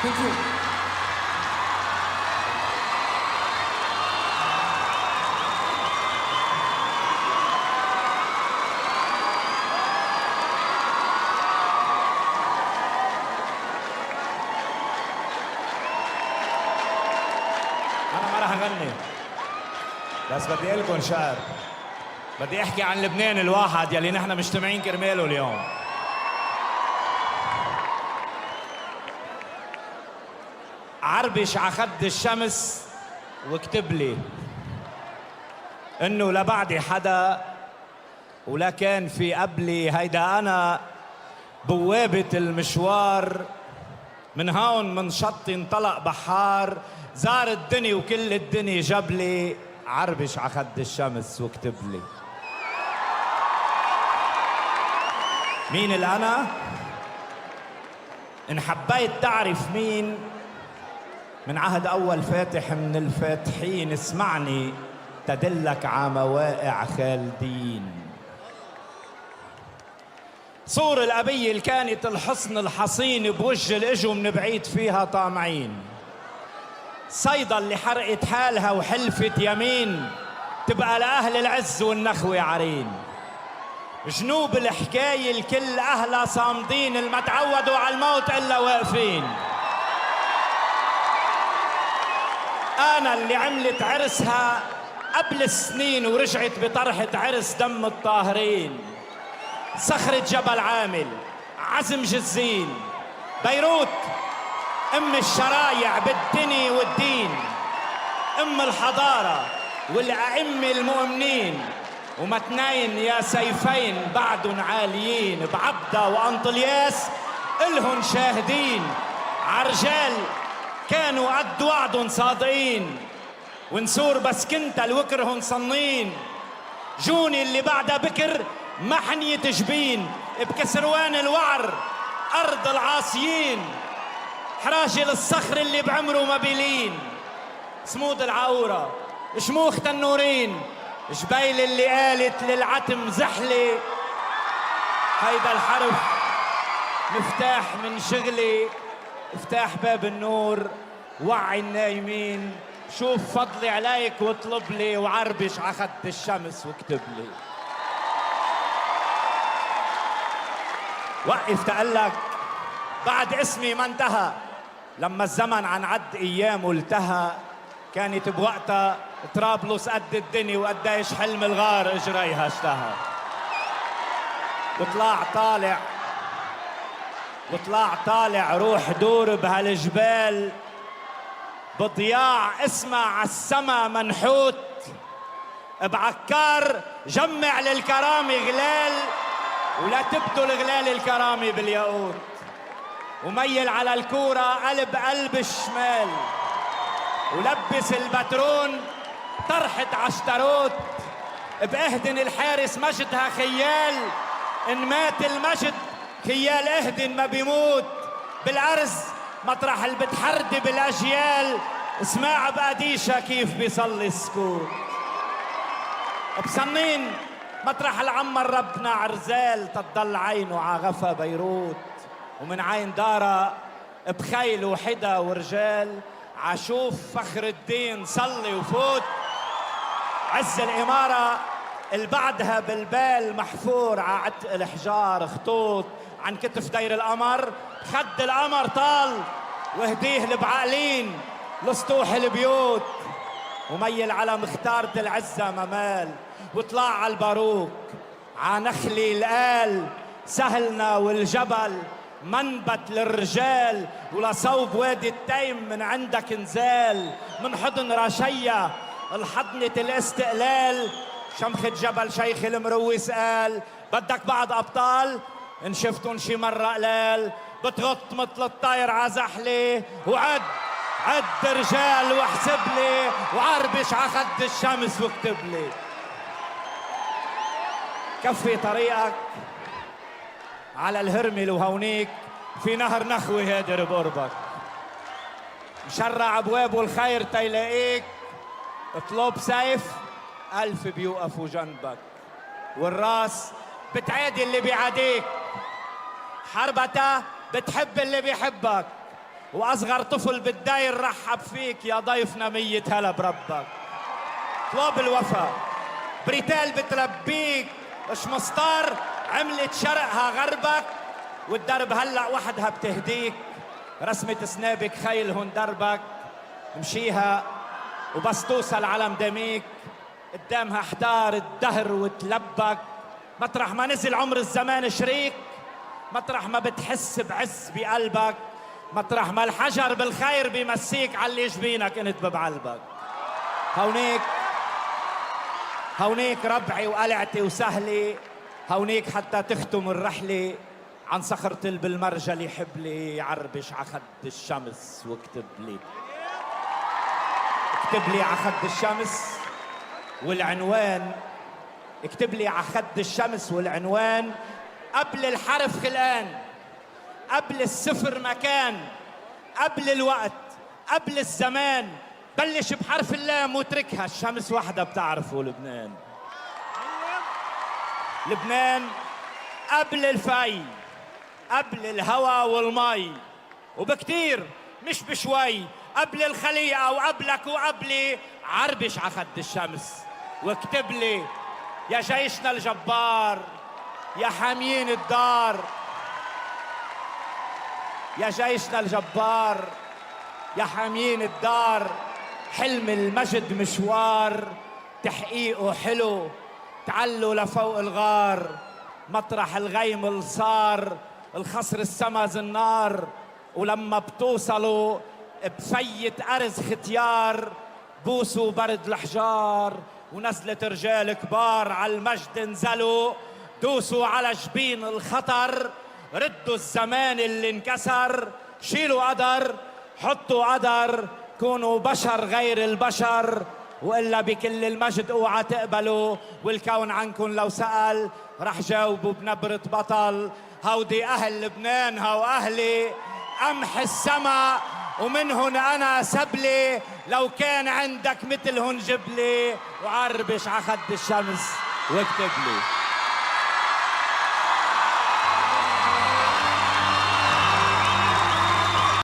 Thank you. أنا ما راح أغني، بس بدي أقول لكم شعر. بدي أحكي عن لبنان الواحد يلي نحن مجتمعين كرماله اليوم. عربش ع خد الشمس واكتب لي إنه لا بعدي حدا ولا كان في قبلي، هيدا أنا بوابة المشوار، من هون من شط انطلق بحار، زار الدنيا وكل الدنيا جبلي، عربش ع خد الشمس واكتب لي. مين الأنا؟ إن حبيت تعرف مين، من عهد أول فاتح من الفاتحين اسمعني تدلك ع مواقع خالدين. صور الأبية اللي كانت الحصن الحصين بوجه الإجو من بعيد فيها طامعين. صيدا اللي حرقت حالها وحلفت يمين تبقى لأهل العز والنخوة عرين. جنوب الحكاية الكل أهلها صامدين، الما تعودوا على الموت إلا واقفين. أنا اللي عملت عرسها قبل السنين ورجعت بطرحة عرس دم الطاهرين. صخرة جبل عامل، عزم جزين، بيروت أم الشرايع بالدني والدين، أم الحضارة والأئمة المؤمنين، ومتنين يا سيفين بعدن عاليين، بعبدة وأنطلياس إلهن شاهدين. عرجال كانوا قد وعدن صادقين، ونسور بس كنت الوكرهن صنين. جوني اللي بعدها بكر محنية جبين، بكسروان الوعر أرض العاصيين. حراجل الصخر اللي بعمره مبيلين، صمود العورة شموخ النورين. جبيل اللي قالت للعتم زحلي، هيدا الحرف مفتاح من شغلي. افتح باب النور وعي النايمين، شوف فضلي عليك واطلب لي، وعربش ع خد الشمس واكتب لي. وقف تقلك بعد اسمي ما انتهى، لما الزمن عن عد ايامه التهى. كانت بوقتها طرابلس قد الدنيا وقديش حلم الغار اجريها اشتهى. وطلع طالع روح دور بهالجبال، بضياع اسمع عالسما منحوت. بعكار جمع للكرامة غلال، ولا تبدو الغلال الكرامة بالياقوت. وميل على الكورة قلب الشمال، ولبس البترون طرحة عشتروت. باهدن الحارس مجدها خيال، ان مات المجد خيال اهدن ما بيموت. بالارز مطرح اللي بتحردي بالاجيال، اسمع بقديشة كيف بيصلي السكوت. بصنين مطرح العمر ربنا عرزال، تضل عينه عغفا بيروت. ومن عين دارا بخيل وحدا ورجال، عشوف فخر الدين صلي وفوت. عز الإمارة البعدها بالبال محفور عتق الحجار خطوط. عن كتف دير القمر خد القمر طال، وهديه البعقلين لسطوح البيوت. وميل على مختارة العزة ممال، وطلع على الباروك عنخلي القال. سهلنا والجبل منبت للرجال، ولصوب وادي التيم من عندك نزال. من حضن رشية الحضنة الاستقلال، شمخة جبل شيخ المرويس قال. بدك بعض أبطال إن شفتن شي مرة قلال، بتغط مثل الطير عزحلي. وعد رجال واحسب لي، وعربش ع خد الشمس واكتب لي. كفي طريقك على الهرمل، وهونيك في نهر نخوة هادر بقربك. مشرع ابوابه الخير تيلاقيك، اطلب سيف 1000 بيوقفوا جنبك. والراس بتعادي اللي بيعاديك، حربتها بتحب اللي بيحبك. وأصغر طفل بالداير رحب فيك يا ضيفنا 100 هلا بربك. طلاب الوفا بريتال بتلبيك، شمسطار عملت شرقها غربك، والدرب هلأ وحدها بتهديك. رسمة سنابك خيل هون دربك، مشيها وبس توصل على مداميك، قدامها احتار الدهر وتلبك. مطرح ما نزل عمر الزمان شريك، مطرح ما بتحس بعز بقلبك، مطرح ما الحجر بالخير بيمسيك على جبينك انت ببعلبك. هونيك ربعي وقلعتي وسهلي، هونيك حتى تختم الرحلة عن صخرة بالمرجل حبلي. عربش عخد الشمس واكتب لي، اكتب لي عخد الشمس والعنوان، اكتب لي عخد الشمس والعنوان. قبل الحرف خلقان، قبل الصفر مكان، قبل الوقت، قبل الزمان. بلش بحرف اللام واتركها، الشمس وحدة بتعرفه لبنان. لبنان قبل الفي، قبل الهوى والمي، وبكتير مش بشوي، قبل الخليقة وقبلك وقبلي. عربش عخد الشمس واكتب لي يا جيشنا الجبار، يا حاميين الدار، يا جيشنا الجبار، يا حاميين الدار. حلم المجد مشوار، تحقيقه حلو، تعلوا لفوق الغار. مطرح الغيم الصار، الخصر السما زنار، ولما بتوصلوا بفية أرز ختيار. بوسوا برد الحجار، ونزلت رجال كبار على المجد نزلوا. دوسوا على جبين الخطر، ردوا الزمان اللي انكسر. شيلوا قدر، حطوا قدر، كونوا بشر غير البشر. وإلا بكل المجد اوعى تقبلوا، والكون عنكم لو سأل رح جاوبوا بنبرة بطل. هودي أهل لبنان، هو أهلي، قمح السما ومنهن أنا سبلي. لو كان عندك مثلهن جبلي، وعربش عخد الشمس واكتب لي.